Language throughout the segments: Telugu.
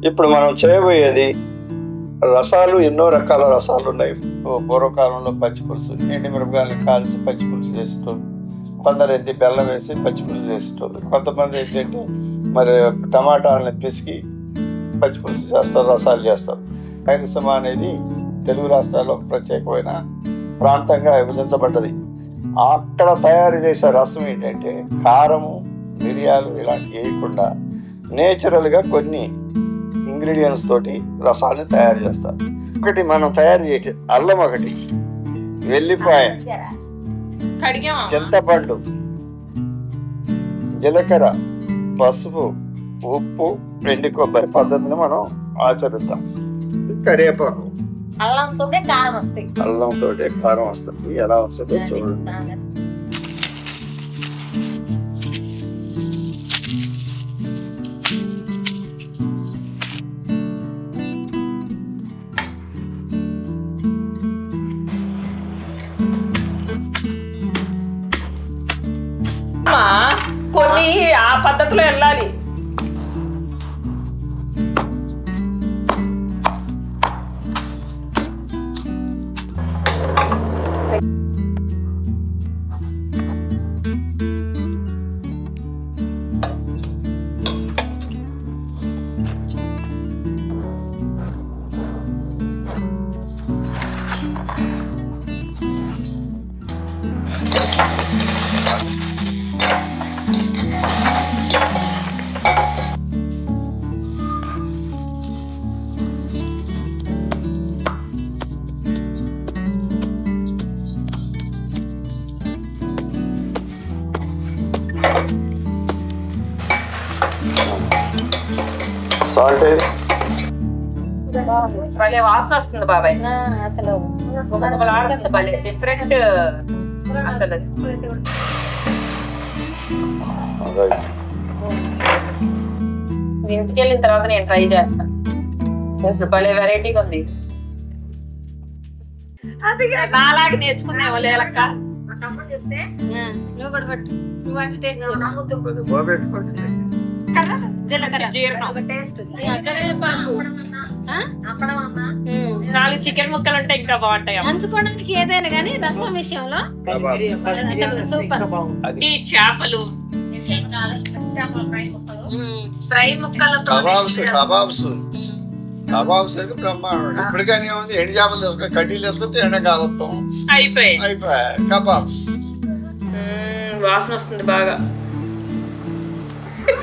ఇప్పుడు మనం చేయబోయేది రసాలు. ఎన్నో రకాల రసాలు ఉన్నాయి. పూర్వకాలంలో పచ్చి పులుసు, ఎండి మిరపకాయలు కాల్చి పచ్చి పులుసు చేసేటోళ్ళు, కొందరు ఏంటి బెల్లం వేసి పచ్చి పులుసు చేసేటోళ్ళు, కొంతమంది ఏంటంటే మరి టమాటాలని పిసికి పచ్చి పులుసు చేస్తారు, రసాలు చేస్తారు. రాయలసీమ అనేది తెలుగు రాష్ట్రాల్లో ప్రత్యేకమైన ప్రాంతంగా విభజించబడ్డది. అక్కడ తయారు చేసే రసం ఏంటంటే కారము, మిరియాలు ఇలాంటివి వేయకుండా నేచురల్గా కొన్ని ఇంగ్రీడియంట్స్ తోటి రసాన్ని తయారు చేస్తారు. ఒకటి మనం తయారు చేసే అల్లం, ఒకటి వెల్లిపాయ, చింతపండు, జీలకర్ర, పసుపు, ఉప్పు, ఎండు కొబ్బరి పద్ధతిని మనం ఆచరిద్దాం. కరివేపాకు, అల్లంతో కారం వస్తుంది. ఎలా వస్తుందో చూడండి. కొన్ని ఆ పద్ధతిలో వెళ్ళాలి. భలే వాసన వస్తుంది బాబాయ్. అసలు భలే డిఫరెంట్. అసలు ఇంటికి వెళ్ళిన తర్వాత నేను ట్రై చేస్తాను. అసలు భలే వెరైటీగా ఉంది. నాలాగా నేర్చుకుందేమో లేలక్క. నాలుగు చికెన్ ముక్కలు ఉంటాయి, ఇంకా బాగుంటాయి నంచుకోవడానికి. ఏదైనా కానీ రసం విషయంలో ఈ చేపలు ఫ్రై ముక్కలు, కబాబ్స్ అయితే బ్రహ్మాండం. ఇప్పటికైనా ఉంది, ఎండి చేపలు తీసుకొని కడ్డీలు తీసుకొస్తే ఎండాకాలంతో అయిపోయాయి కబాబ్స్. వాసన వస్తుంది బాగా.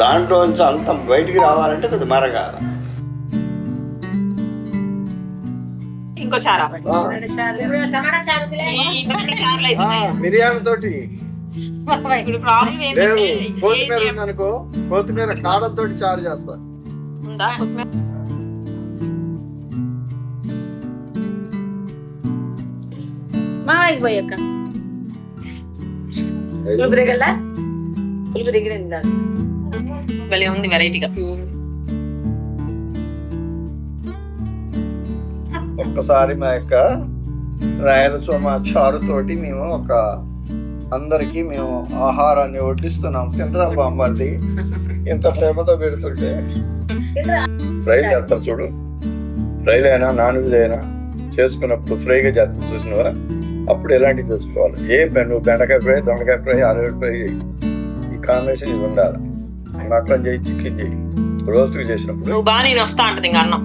దాంట్లో నుంచి అంత బయటికి రావాలంటే కొద్ది మరగాల. ఇంకో చారా మిరియాలతోటి కొత్తిమీర ఉందనుకో, కొత్తిమీర కాడలతో చారు చేస్తా. భలే ఉంది వెరైటీగా. ఒక్కసారి మా యొక్క రాయలసీమ చారుతోటి మేము అందరికి మేము ఆహారాన్ని వడ్డిస్తున్నాం. తింటరా బాంబాలి ఇంత ప్రేమతో పెడుతుంటే. ఫ్రైలు చేస్తారు చూడు. ఫ్రైలు అయినా నాన్ వెజ్ అయినా చేసుకున్నప్పుడు ఫ్రైగా చేస్తారు చూసినవా? అప్పుడు ఎలాంటివి చేసుకోవాలి? నువ్వు బెండకాయ ఫ్రై, దొండకాయ ఫ్రై, ఆలుగడ్డ ఫ్రై, ఈ కాంబినేషన్ ఇవి ఉండాలి. మటన్ చేయి, చికెన్ చేయి, రోస్ట్ చేసినప్పుడు నువ్వు బాగా నేను వస్తా అంటది ఇంకా అన్నం.